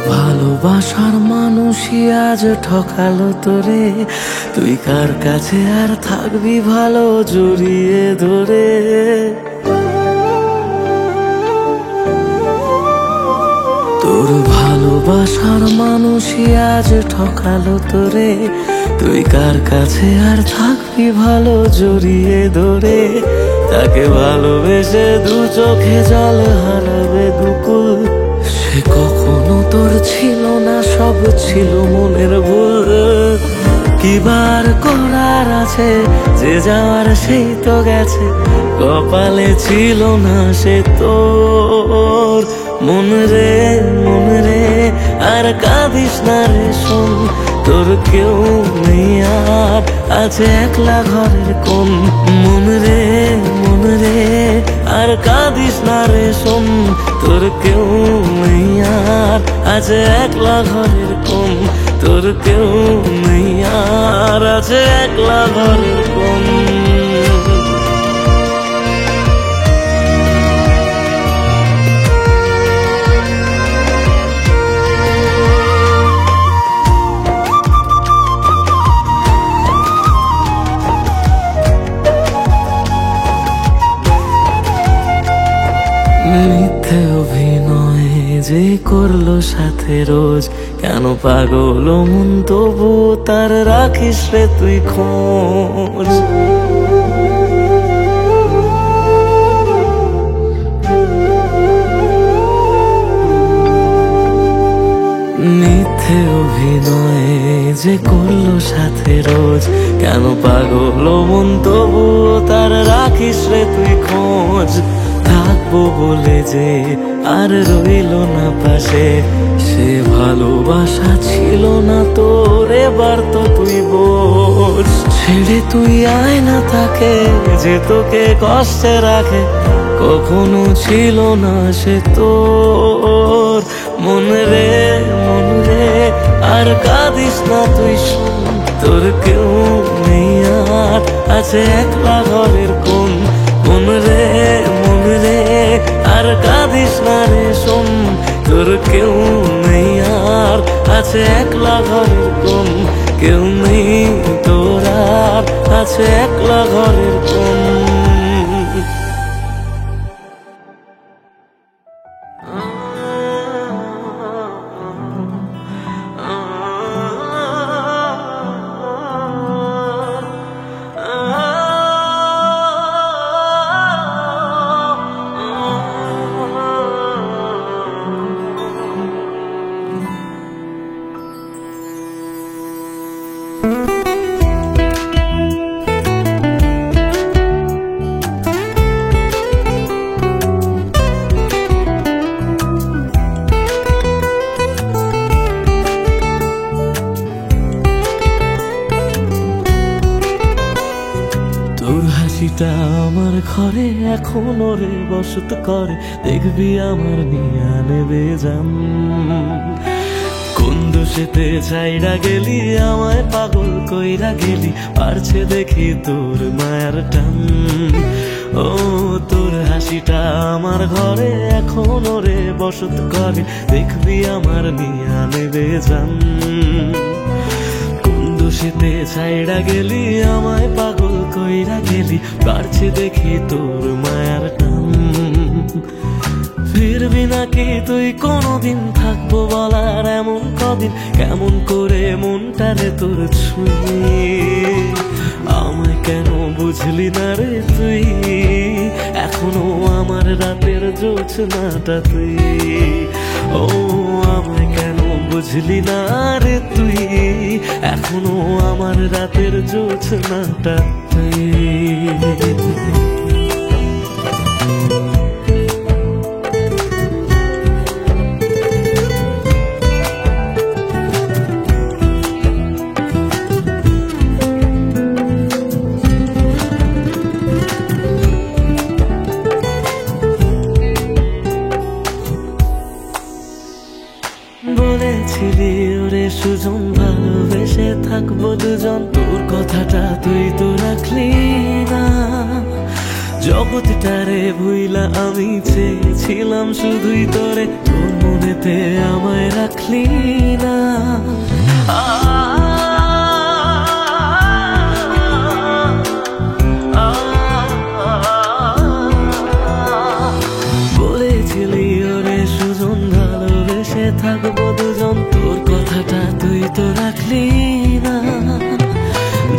ভালোবাসার মানুষই আজ ঠকালো তোরে, তুই কার কাছে আর থাকবি ভালো জড়িয়ে ধরে। তোর ভালোবাসার মানুষই আজ ঠকালো তোরে, তুই কার কাছে আর থাকবি ভালো জড়িয়ে ধরে। তাকে ভালোবেসে দু চোখে জল হারাবে দুকুল, সে কখনো তোর ছিল না, সব ছিল মনের ভুল। কিবার করার আছে, যে যাওয়ার সেই তো গেছে, কপালে ছিল না সে তোর। মন রে আর কাঁদিস না রে শোন, তোর কেউ নেই আর আছে একলা ঘরের কোণ। মন রে আর কাঁদিস না রে শোন, তোর কেউ নেই আর আছে একলা ঘরের কোণ। তোর কেউ নেই আর আছে একলা ঘরের কোণ। মিথ্যে অভিনয় যে করলো সাথে রোজ, কেন পাগল মন তবু তার রাখিস রে তুই খোঁজ। মিথ্যে অভিনয় যে করলো সাথে রোজ, কেন পাগল মন তবু তার রাখিস রে তুই খোঁজ। থাকবো বলে যে আর রইল না পাশে, সে ভালোবাসা ছিল না তোর, এবার তো তুই বোঝ। ছেড়ে তুই আয় না তাকে যে তোকে কষ্টে রাখে, কখনো ছিল না সে তোর। মন রে আর কাঁদিস না তুই শোন, তোর কেউ নেই আর আছে একলা ঘরের কোণ। মন রে আর কাঁদিস না রে শোন, তোর কেউ নেই আর আছে একলা ঘরের কোণ। কেউ নেই তোর আর আছে একলা ঘরের কোণ। তোর হাসিটা আমার ঘরে এখনো রে বসত করে, দেখবি আমার নিয়া নেবে জান। কোন দোষেতে ছাইড়া গেলি আমায় পাগল কইরা গেলি, পারছে দেখি তোর মায়ার টান। ও তোর হাসিটা আমার ঘরে এখনো রে বসত করে, দেখবি আমার নিয়া নেবে জান। খুশিতে ছাইড়া গেলি আমায় পাগল কইরা গেলি, পারছি দেখি তোর মায়ার টান। ফিরবি নাকি তুই কোনদিন, থাকবো বলার এমন কদিন, কেমন করে মনটারে তোর ছুঁয়ে। আমায় কেন বুঝলি না রে তুই, এখনো আমার রাতের জোছনাটা তুই। ও আমায় কেন বুঝলি না রে তুই, এখনো আমার রাতের জোছনাটা তুই। বলেছিলি ওরে সুজন ভালোবেসে থাকবো দুজন, তোর কথাটা তুই তো রাখলি না। জগৎটারে ভুইলা আমি চেয়েছিলাম শুধুই তোরে, তোর মনে মনেতে আমায় রাখলি না। বলেছিলি ওরে সুজন ভালোবেসে থাকবো দুজন, তোর কথাটা তুই তো রাখলি না।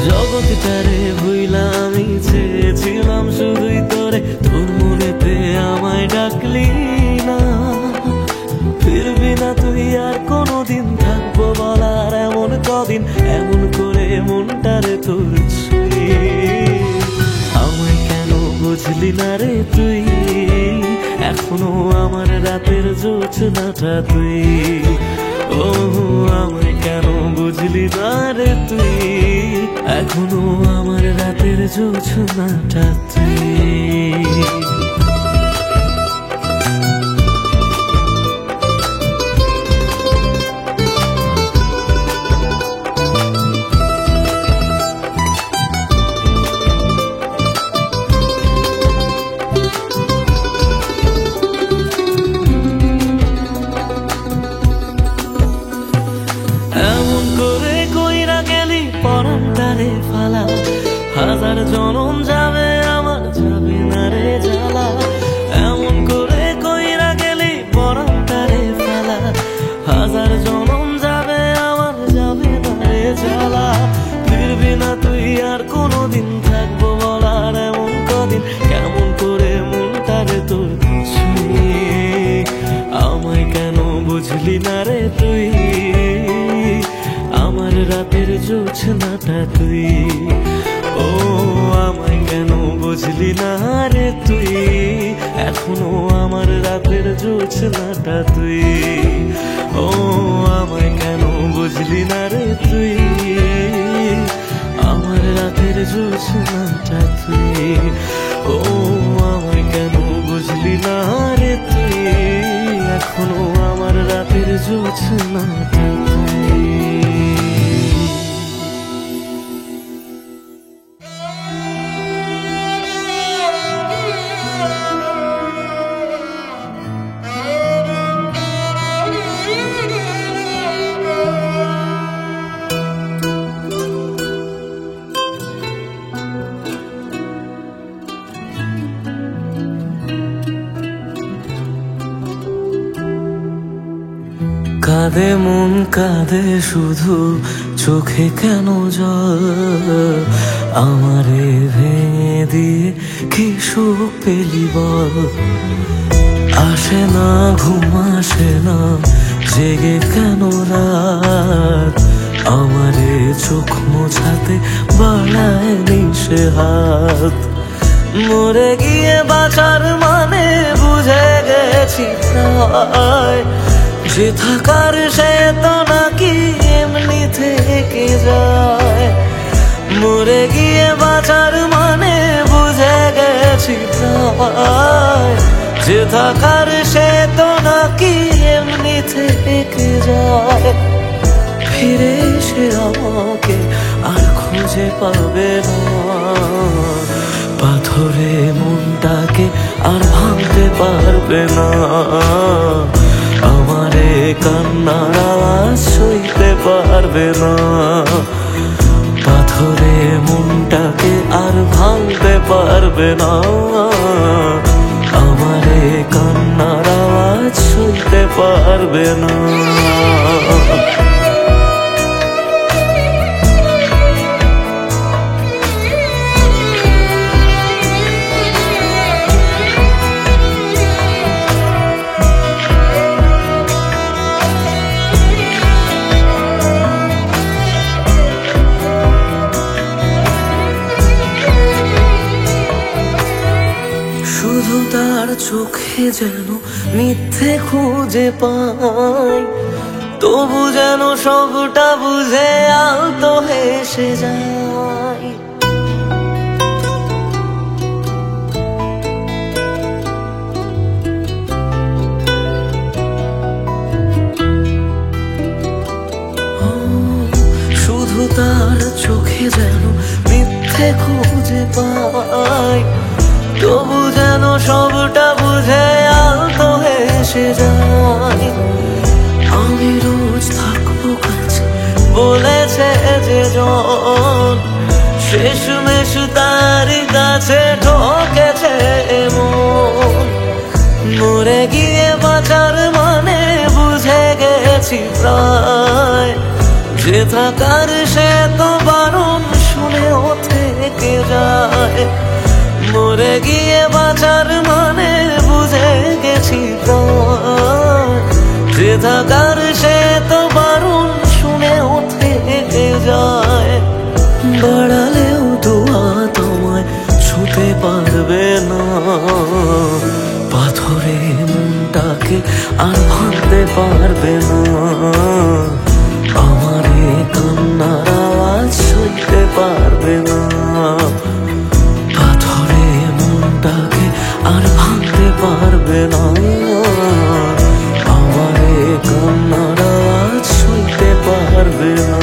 জগৎটারে ভুইলা আমি চেয়েছিলাম শুধুই তোরে, তোর মনেতে আমায় ডাকলি না। ফিরবি না তুই আর কোনোদিন, থাকবো বলার এমন কদিন, এমন করে মনটারে তোর ছুঁয়ে। আমায় কেন বুঝলি না রে তুই, এখনো আমার রাতের জোছনাটা তুই। ও আমায় কেন বুঝলি না রে তুই, এখনো আমার রাতের জোছনাটা তুই। পরান্তারে ফালা, হাজার জনম যাবে আমার যাবে না রে জ্বালা। এমন করে কইরা গেলি পরান্তারে ফালা, হাজার জনম যাবে আমার যাবে না রে জ্বালা। ফিরবি না তুই আর কোনোদিন, থাকবো বলার এমন কদিন, কেমন করে মনটারে তোর ছুঁয়ে। আমায় কেন বুঝলি না রে তুই, আমার রাতের জোছনাটা তুই। ও আমায় কেন বুঝলি না রে তুই, এখনো আমার রাতের জোছনাটা তুই। ও আমায় কেন বুঝলি না রে তুই, আমার রাতের জোছনাটা তুই। ও আমায় কেন বুঝলি না রে তুই, এখনো আমার রাতের জোছনাটা তুই। কাঁদে মন কাঁদে শুধু, চোখে কেন জল, আমারে ভেঙে দিয়ে কি সুখ পেলি বল। আসে না ঘুম আসে না, জেগে কেন রাত, আমারে চোখ মোছাতে বাড়ায় নিশে হাত। মরে গিয়ে বাঁচার মানে বুঝে গেছি প্রায়, যে থাকার সে তো নাকি এমনি থেকে যায়। মরে গিয়ে বাঁচার মানে বুঝে গেছি প্রায়, যে থাকার সে তো নাকি এমনি থেকে যায়। ফিরে এসে আমাকে আর খুঁজে পাবে না, পাথরে মনটাকে আর ভাঙতে পারবে না। আমারে কান্নার আওয়াজ সইতে পারবে না, পাথরে মনটাকে আর ভাঙতে পারবে না। আমারে কান্নার আওয়াজ সইতে পারবে না। শুধু তার চোখে যেন মিথ্যে খুঁজে পাই, তবু যেন সবটা বুঝে আলতো হেসে যায়। শুধু তার চোখে যেন মিথ্যে খুঁজে পাই, তবু যেন সবটা বুঝে আলতো হেসে যায়। বলেছে যে জন শেষমেশ তার কাছে ঠকেছে মন। মরে গিয়ে বাঁচার মানে বুঝে গেছি প্রায়, যে থাকার সে তো বারণ শুনেও থেকে যায়। মরে গিয়ে বাঁচার মানে বুঝে গেছি প্রায়, যে থাকার সে তো বারণ শুনেও থেকে যায়। বাড়ালেও দোয়া তোমায় ছুতে পারবে না, পাথরে মনটাকে আর ভাঙতে পারবে না। আমার এ কান্নার আওয়াজ সইতে পারবে না, পাথরে মনটাকে আর ভাঙতে পারবে না। আমার এ কান্নার আওয়াজ সইতে পারবে না।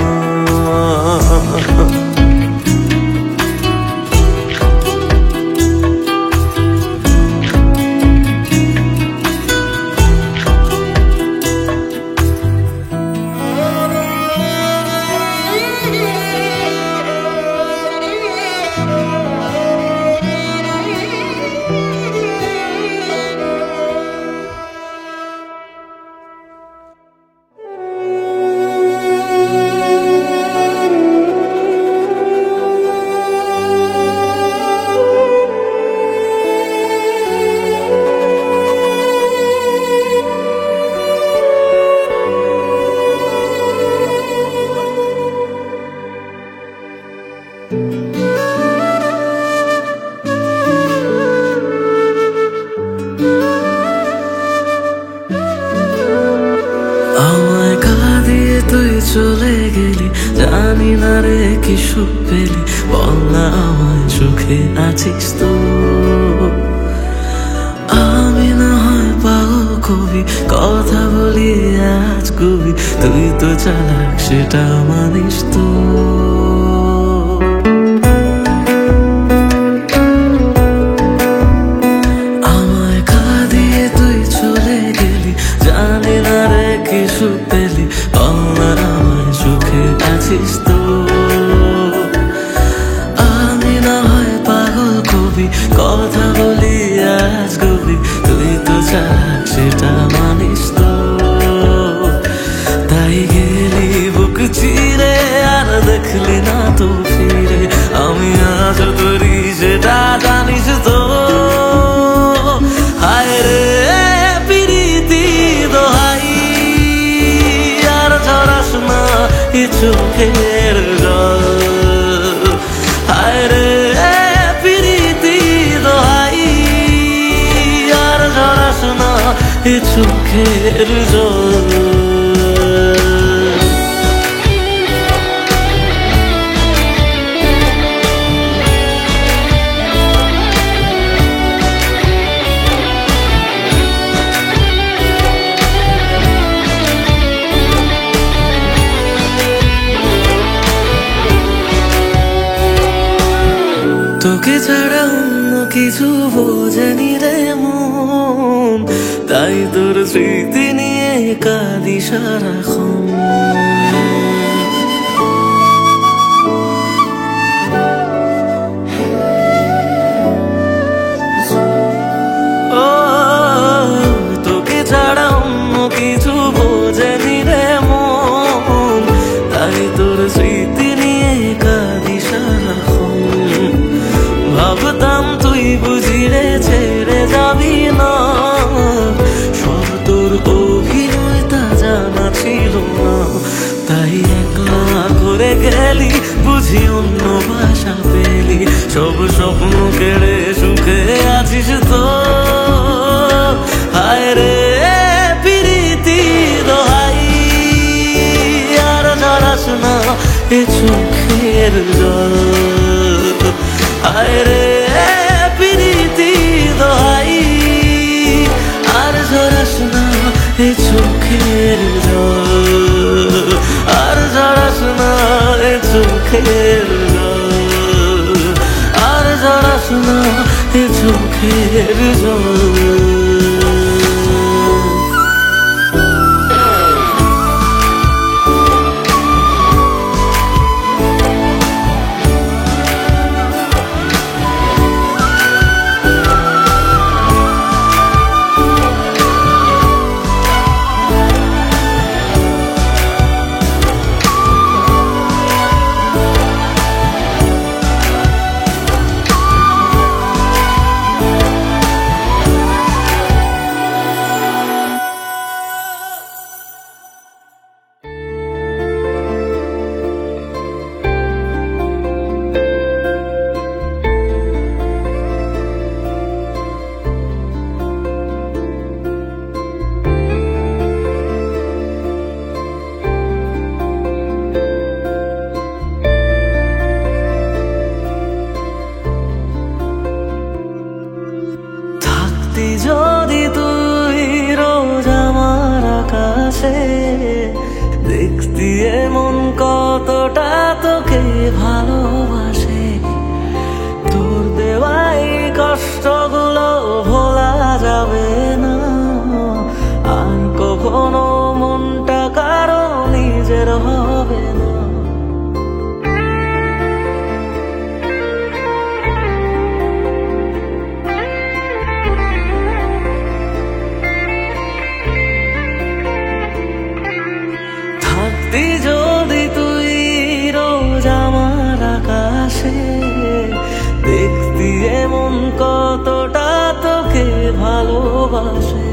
আমায় কাঁদিয়ে তুই চলে গেলি, জানি না রে কি সুখ পেলি, বল না আমায় সুখে আছিস তো। আমি না হয় পাগল কবি, কথা বলি আজ কবি, তুই তো চালাক সেটা মানিস তো। আমায় কাঁদিয়ে তুই চলে গেলি, জানি না রে কি সুখ পেলি, বল না আমায় সুখে আছিস তো। আমি না হয় পাগল কবি, কথা বলি আজ কবি, তুই তো চালাক সেটা মানিস তো। তাই গেলি বুক চিরে আর দেখলি না তো ফিরে, আমি আজ তোরি সেটা জানিস তো। হায় রে প্রীতি দোহাই, আর ঝরাস না এ চোখের জল। হায় রে প্রীতি দোহাই, আর ঝরাস না এ চোখের জল। তোকে ছাড়া অন্য কিছু বোঝেনি রে মন, তাই তোর স্মৃতি নিয়ে কাঁদি সারাক্ষণ। ও তোকে ছাড়া অন্য কিছু বোঝেনি রে মন, তাই তোর স্মৃতি নিয়ে কাঁদি সারাক্ষণ। ভাবতাম তুই বুঝি রে ছেড়ে যাবি না, সব তোর অভিনয় তা জানা ছিল না। তাই একলা করে গেলি বুঝি অন্য ভাষা পেলি, সব স্বপ্ন কেড়ে সুখে আছিস তো। হায় রে প্রীতি দোহাই, আর ঝরাস না এ চোখের জল। হায় রে প্রীতি দোহাই, আর ঝরাস না এ চোখের জল। আর ঝরাস না এ চোখের জল, আর ঝরাস না এ চোখের জল। ভালোবাসে। তোর দেওয়াই কষ্টগুলো ভোলা যাবে না, আর কখনো মনটা কারো নিজের হবে না। থাকতি যদি তুই রোজ আমার আকাশে, দেখতি এমন কতটা তোকে ভালোবাসে।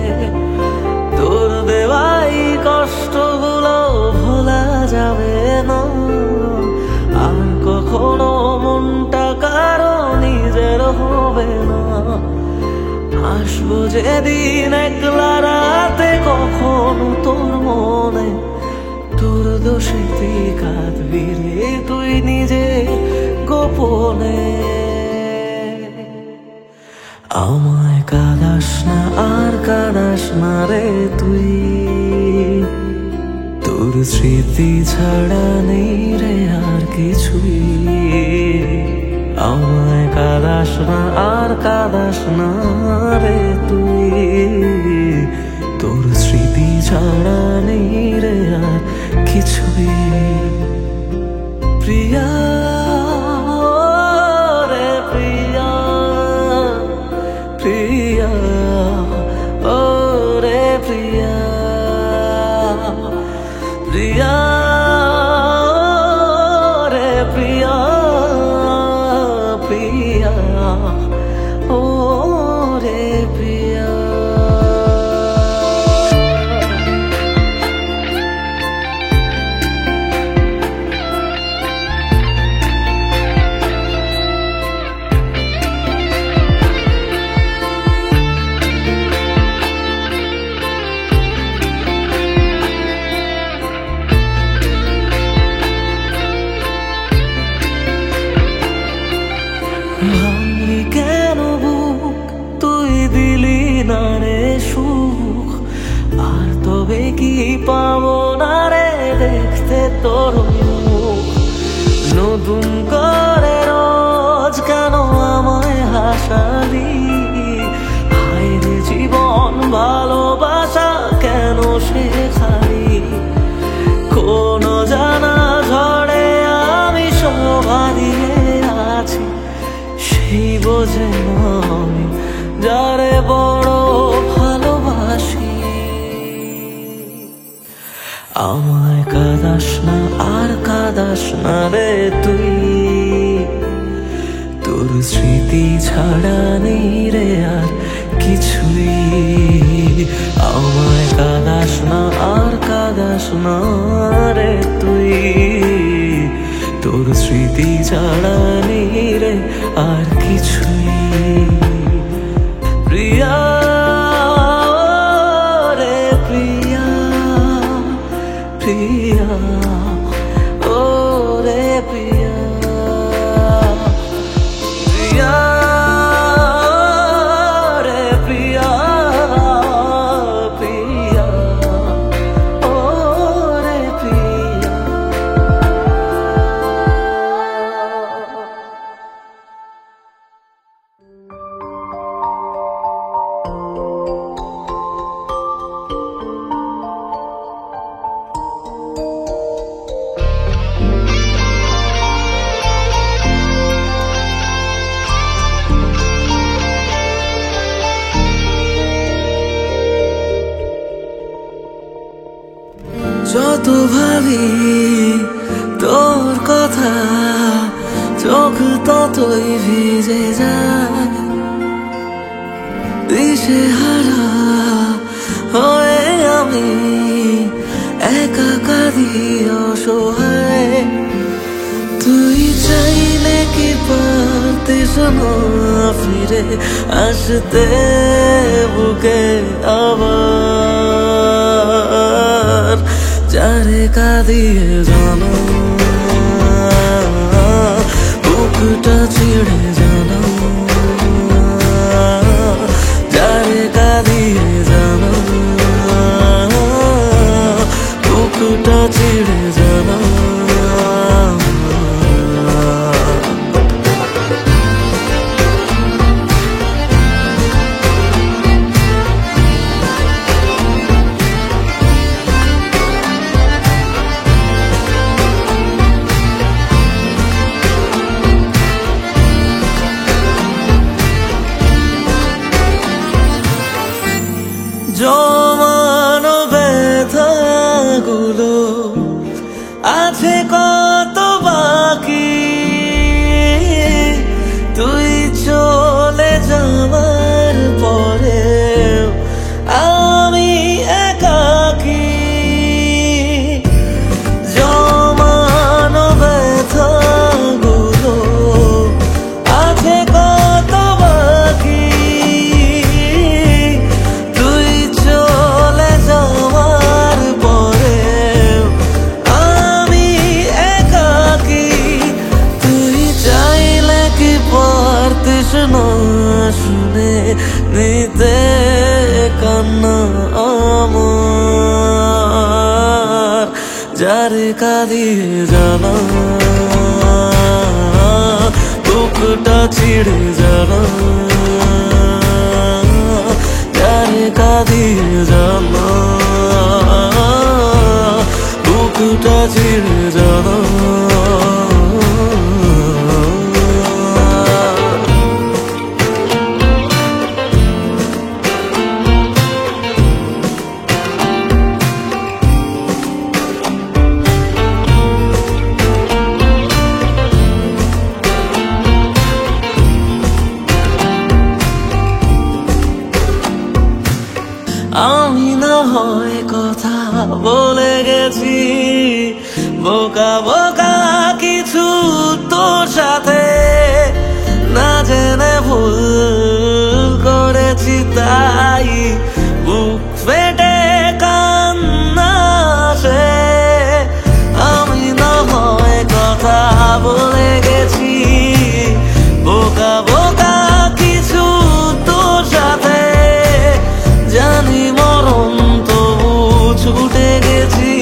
তোর দেওয়াই কষ্টগুলো ভোলা যাবে না, আর কখনো মনটা কারো নিজের হবে না। আসবো যেদিন একলা রাতে কখনো তোর মনে, তোর দোষেতে কাঁদবি রে তুই নিজে গোপনে। আমায় কাঁদাস না আর কাঁদাস না রে তুই, তোর স্মৃতি ছাড়া নেই রে আর কিছুই। আমায় কাঁদাস না আর কাঁদাস না রে তুই, তোর স্মৃতি ছাড়া নেই রে আর কিছুই। প্রিয়া রে প্রিয়া, প্রিয়া ও রে প্রিয়া, প্রিয়া রে প্রিয়া, প্রিয়া ও রে প্রিয়া। ভাঙলি কেন বুক, তুই দিলি না রে সুখ, আর তবে কি পাবো না রে দেখতে তোর মুখ। নতুন করে রোজ কেন আমায় হাসালি, হায় রে জীবন ভালোবাসা কেন শেখালি। কোন জানা ঝড়ে আমি শোভা দিয়ে আছি, সেই বোঝে আমি যারে বড় ভালোবাসি। আমায় কাঁদাস না আর কাঁদাস না রে তুই, তোর স্মৃতি ছাড়া নেই রে আর কিছুই। আমায় কাঁদাস না আর কাঁদাস না রে তুই, তোর স্মৃতি ছাড়া নেই রে আর কিছুই। প্রিয়া রে প্রিয়া, প্রিয়া ও রে প্রিয়া, প্রিয়া রে প্রিয়া, প্রিয়া ও রে প্রিয়া। যত ভাবি তোর কথা, চোখ ততই ভিজে যায়। দিশেহারা হয়ে আমি একা কাঁদি অসহায়। তুই চাইলে কি পারতিস না ফিরে আসতে বুকে আবার, যারে কাঁদিয়ে জানো বুকটা ছিঁড়ে জানো, যারে কাঁদিয়ে জানো বুকটা ছিঁড়ে জানো। জমানো ব্যথাগুলো আছে কত বাকি, তুই চলে যাবার পরে আমি একাকী। জমানো ব্যথাগুলো আছে কত বাকি, তুই চলে যাওয়ার পরে আমি একাকী। তুই চাইলে কি পারতিস না শুনে নিতে কান্না আমার, যারে কাঁদিয়ে জানা বুকটা ছিঁড়ে জানা, যারে কাঁদিয়ে জানা বুকটা ছিঁড়ে জানা। আমি না হয় কথা বলে গেছি বোকা বোকা কিছু তোর সাথে, না জেনে ভুল করেছি তাই বুক ফেটে কান্না আসে। আমি না হয় কথা বলে গেছি বোকা বোকা কিছু তোর সাথে, জানি মরণ তবু ছুটে গেছি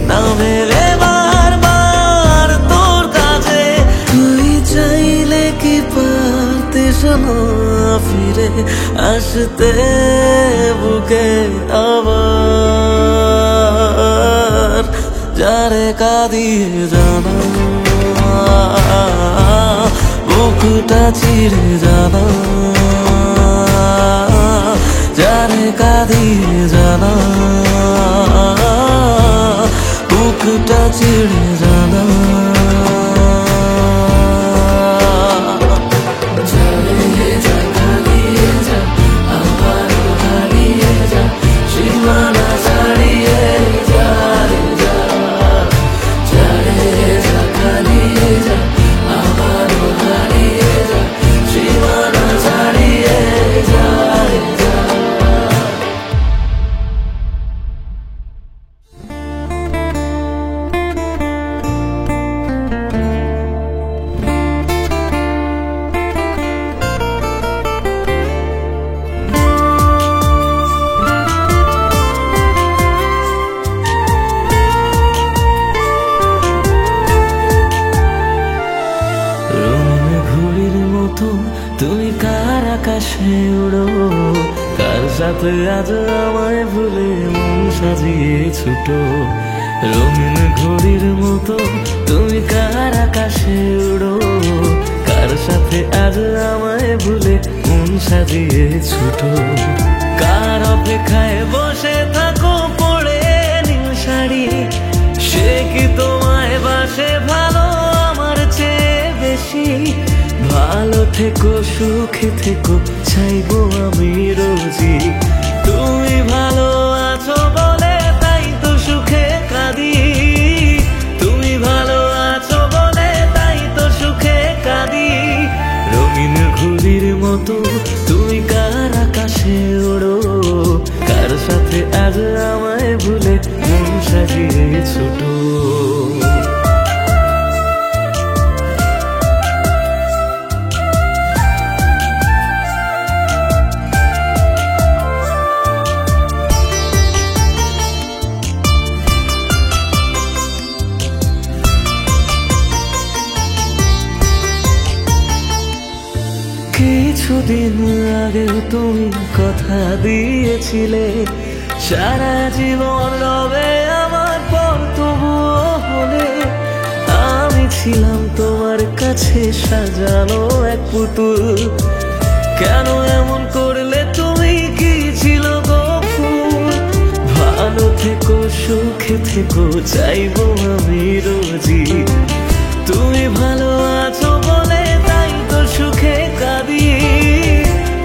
না ভেবে বারবার তোর কাছে। তুই চাইলে কি পারতিস না ফিরে আসতে বুকে আবার, যারে কাঁদিয়ে জানা বুকটা ছিঁড়ে জানা, যারে কাঁদিয়ে জানা বুকটা ছিঁড়ে জানা। তুমি কার আকাশে উড়ো, কার সাথে আজ আমায় ভুলে মন সাজিয়ে ছুটো। রঙিন ঘড়ির মতো তুমি কার আকাশে উড়ো, কার সাথে আজ আমায় ভুলে মন সাজিয়ে ছুটো। কার অপেক্ষায় বসে থাকো পড়ে নীল শাড়ি, সে কি তোমায় বাসে ভালো আমার চেয়ে বেশি। ভালো থেকো সুখে থেকো চাইবো আমি রোজই, তুমি ভালো আছো বলে তাই তো সুখে কাঁদি। তুমি ভালো আছো বলে তাই তো সুখে কাঁদি। রঙিন ঘুড়ির মতো তুমি কার আকাশে ওড়ো, কার সাথে আজ আমায় ভুলে মন সাজিয়ে ছোট। কিছুদিন আগেও তুমি কথা দিয়েছিলে সারা জীবন রবে আমার পর, তবুও হলে আমি ছিলাম তোমার কাছে সাজানো এক পুতুল। কেন এমন করলে তুমি, কি ছিল গো সুখে থেকো চাইবো আমি রোজই। তুমি ভালো আছো বলে তাই তো সুখে কাঁদি,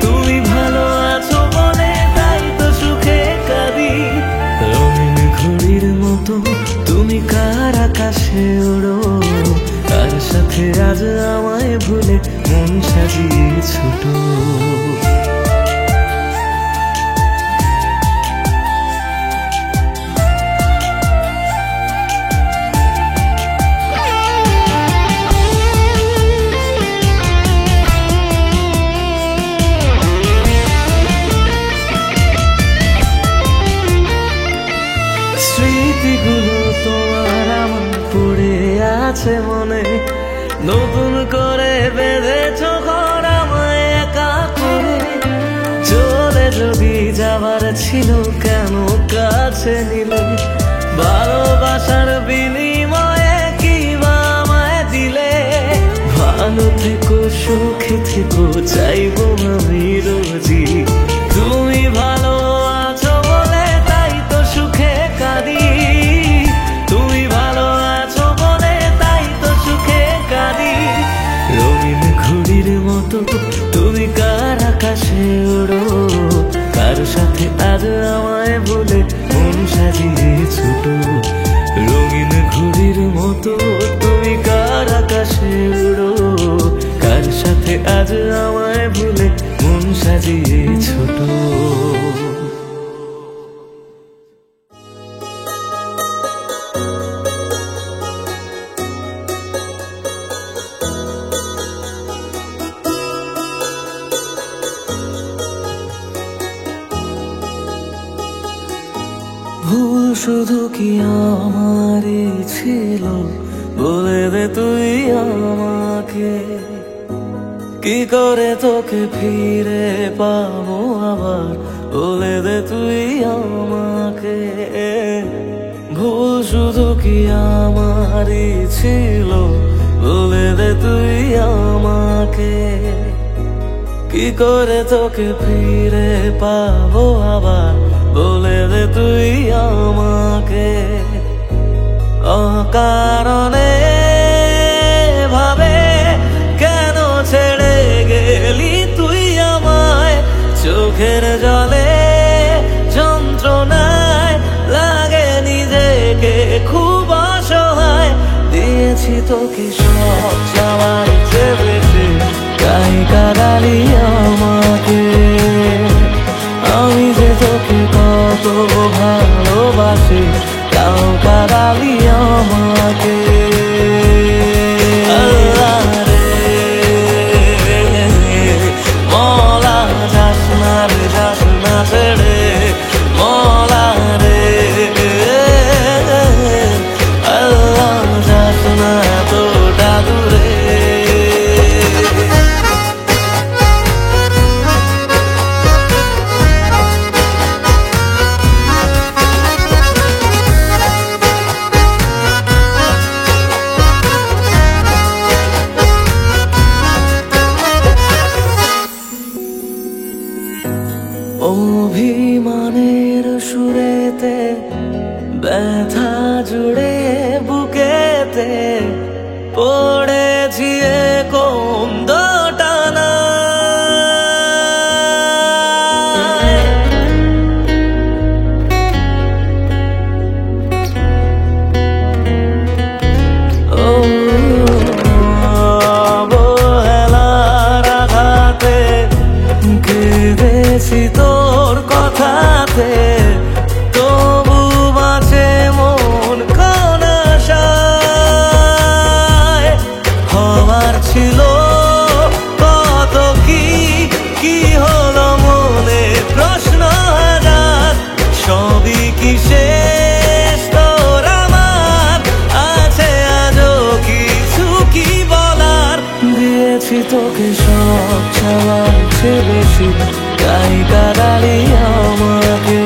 তুমি ভালো আছো বলে তাই তো সুখে কাঁদি। রঙিন ঘড়ির মতো তুমি কার আকাশে ওড়ো, কার সাথে আজ আমায় ভুলে মন সাজিয়ে ছোট। স্মৃতিগুলো তোমার আমার পড়ে আছে মনে, নতুন করে বেঁধেছ ঘর আমায় একা করে। চলে যদি যাবার ছিল কেন কাছে নিলে, ভালোবাসার বিনিময়ে কি বা আমায় দিলে। ভালো থেকো সুখে থেকো চাইবো আমি রোজই, তুমি ভালো আছো বলে তাই তো সুখে কাঁদি, তুমি ভালো আছো বলে তাই তো সুখে কাঁদি। রঙিন ঘড়ির মতো তুমি কার আকাশে ওড়ো, কার সাথে আজ আমায় বলে মন সাজিয়ে ছোট। রঙিন ঘড়ির মতো তুমি কার আকাশে ওড়ো, কার সাথে আজ আমায় ভুলে মন সাজিয়ে ছোট। ভুল শুধু কি আমারই ছিল, বলে দে তুই আমাকে। কি করে তোকে ফিরে পাবো আবার, বলে দে তুই আমাকে। ভুল শুধু কি আমারই ছিল, বলে দে তুই আমাকে। কি করে তোকে ফিরে পাবো আবার, বলে দে তুই আমাকে। অকারণে ভাবে কেন ছেড়ে গেলি তুই আমায়, চোখের জলে যন্ত্রণায় লাগে নিজেকে খুব অসহায়। দিয়েছি তোকে সব চাওয়ার চেয়ে বেশি, তাই কাঁদালি আমাকে। আমি যে তোকে কত ভালোবাসি, তাও কাঁদালি আমাকে। আল্লাহ রে মলা যাস না রে, যাস না ছেড়ে মলা রে। আল্লাহ যাস না এতটা দূরে। অভিমানের সুরেতে ব্যথা জুড়ে বুকেতে পড়েছি কোন দোটানায়। অবহেলার আঘাতে কেঁদেছি তোর কথাতে, তবু বাঁচে মন কোন আশায়। হওয়ার ছিল কত কি হলো মনে প্রশ্ন হাজার। সবই কি শেষ তোর আমার, আছে আজও কিছু কি বলার। দিয়েছি তোকে সব চাওয়ার চেয়ে বেশি, তাই কাঁদালি আমাকে।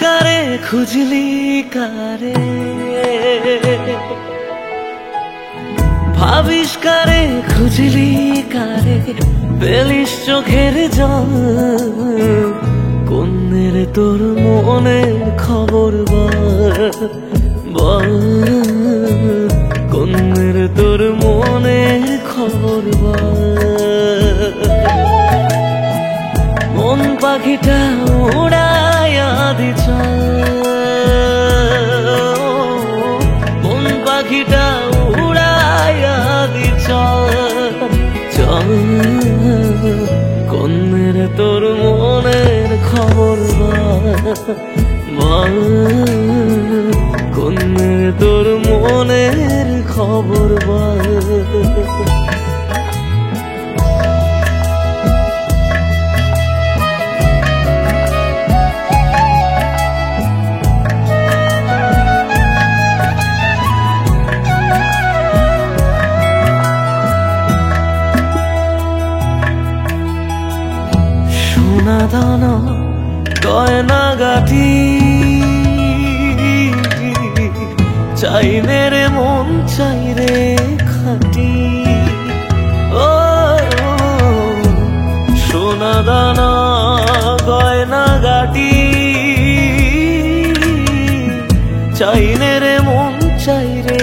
কারে খুঁজলি কারে, ভাবিস কারে খুঁজলি কারে, পেলিস চোখের জল, কোনের তোর মনের খবর বল, কোনের তোর মনের খবর বল। মন পাখিটা উড়াইয়া দিছ, মন পাখিটা উড়াইয়া দিছ, চল কোনের তোর মনের খবর বল, কোনের তোর মনের খবর বল। সোনা দানা গয়না গাঠি চাইনে রে মন চাইরে খাটি, ও সোনা দানা গয়না গাটি চাইনে রে মন চাইরে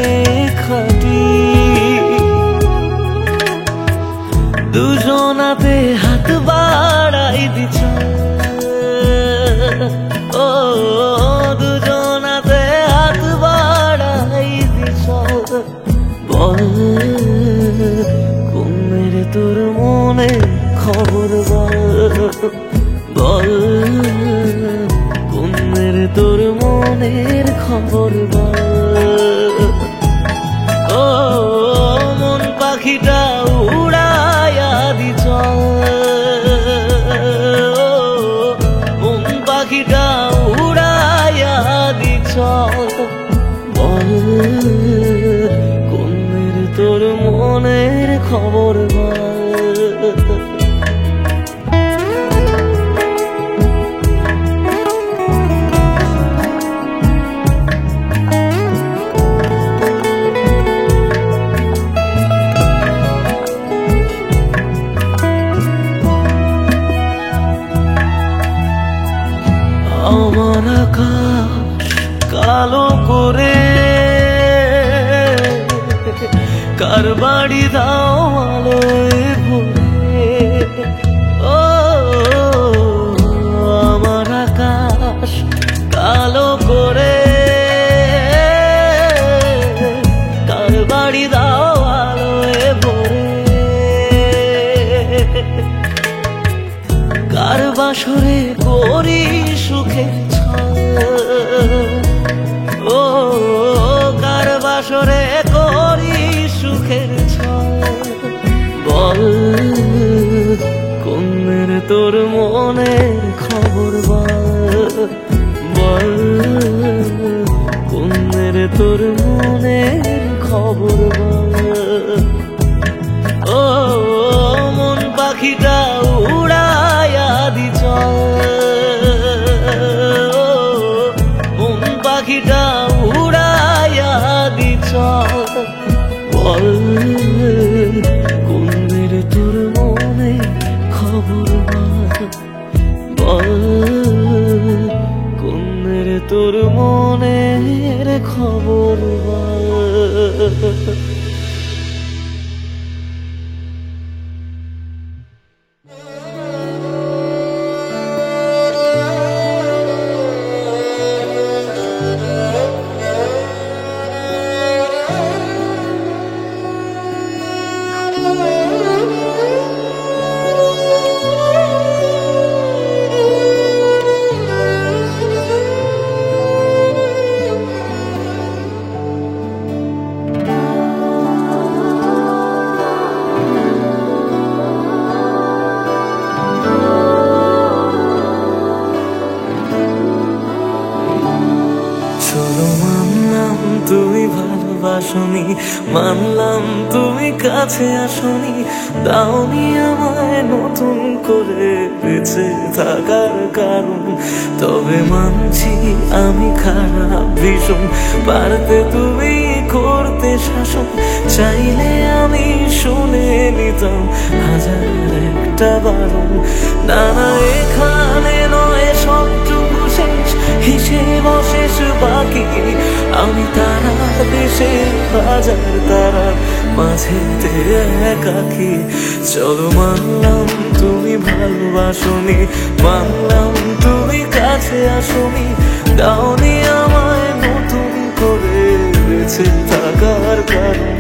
খাটি, দুজনাতে হাত বাড়াই দিছ, ও দুজনাতে হাত বাড়াই দিছ, বল কোনের তোর মনে খবর বল, কোনের তোর মনের খবর বল। ও মন পাখিটা উড়াইয়া দিছ, মন পাখিটা উড়াইয়া দিছ, বল কোনের তোর মনের খবর বল। আমার আকাশ কালো করে কার বাড়ি দাও আলোয় ভরে, ও আমার আকাশ কালো করে কার বাড়ি দাও আলোয় ভরে, কার বাসরে করি সুখের ছল, ও কার বাসরে করি সুখের ছল, বল কোনের তোর মনের খবর বল, কোনের তোর মনের খবর বল। ও মন পাখিটা উড়াইয়া দিছ, মন পাখিটা উড়াইয়া দিছ, বল কোনের তোর মনে খবর বল, কোনের তোর মনের খবর বল। মানলাম তুমি কাছে আসনি, দাওনি আমায় নতুন করে বেঁচে থাকার কারণ। তবে মানছি আমি খারাপ ভীষণ, পারতে তুমি করতে শাসন, চাইলে আমি শুনে নিতাম হাজার একটা বারণ। না না এখানে নয় সবটুকু শেষ, হিসেব শেষ বাকি, আমি তারা দেশে হাজার তারার মাঝেতে একাকি। চলো মানলাম তুমি ভালোবাসনি, মানলাম তুমি কাছে আসনি, দাওনি আমায় নতুন করে বেঁচে থাকার কারণ।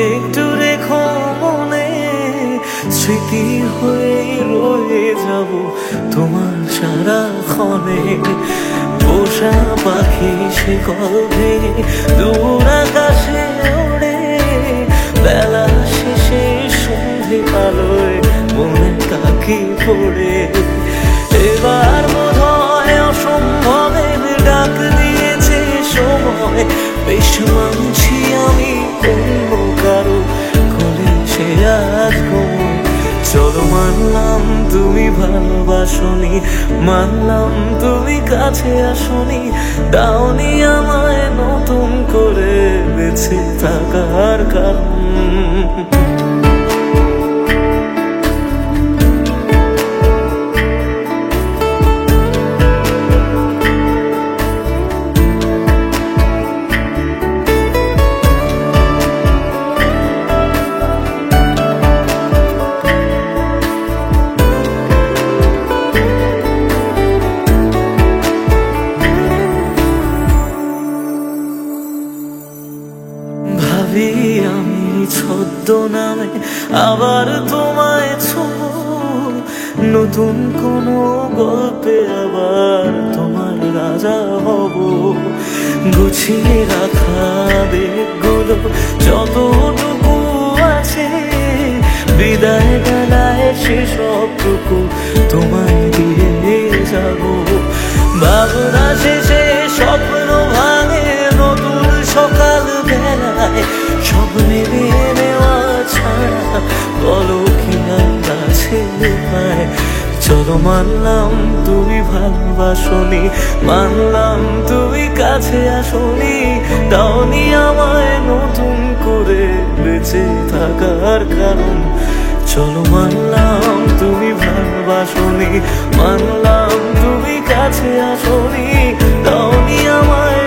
একটু রেখো মনে, স্মৃতি হয়ে রয়ে যাব তোমার সারাক্ষণে। পোষা পাখি শিকল ভেঙে দূর আকাশে ওড়ে, বেলা শেষে সন্ধে আলোয় মনে কাকি পড়ে। এবার বোধ হয় অসম্ভবের ডাক দিয়েছে সময়, বেশ মানছি আমি অন্য কারো কোলে সে আজ ঘুমোয়। চলো মানলাম তুমি ভালোবাসনি, মানলাম তুমি কাছে আসনি, দাওনি আমায় নতুন করে বেঁচে থাকার কারণ। ভাবি আমি ছদ্মনামে আবার তোমায় ছোঁব, নতুন কোনো গল্পে আবার তোমার রাজা হব। গুছিয়ে রাখা বেগগুলো যতটুকু আছে, বিদায় বেলায় সেসবটুকু তোমায় দিয়ে যাব। ভাবনা শেষে স্বপ্ন ভাঙে নতুন সকাল বেলায়, সব মেনে নেওয়া ছাড়া বলো কি আর আছে উপায়। চলো মানলাম তুমি ভালোবাসনি, মানলাম তুমি কাছে আসনি, দাওনি আমায় নতুন করে বেঁচে থাকার কারণ। চলো মানলাম তুমি ভালোবাসনি, মানলাম তুমি কাছে আসনি, দাওনি আমায়